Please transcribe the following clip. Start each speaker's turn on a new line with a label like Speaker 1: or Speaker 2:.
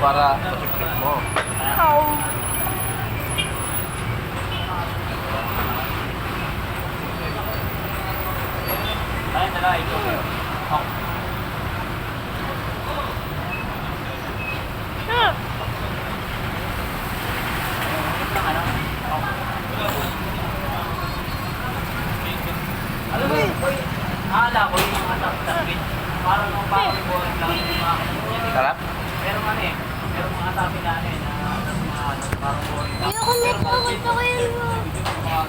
Speaker 1: para sa trip mo.
Speaker 2: Ayun na lang, ito. Alam mo yun, akala ko yung mga tapit. Parang nung parang buwan lang yung mga kanina.
Speaker 1: Sarap?
Speaker 2: Pero ano eh, pero mga sabi na ano eh, na mga parang buwan lang.
Speaker 3: Ayoko na po, gusto ko yun mo.
Speaker 2: Mga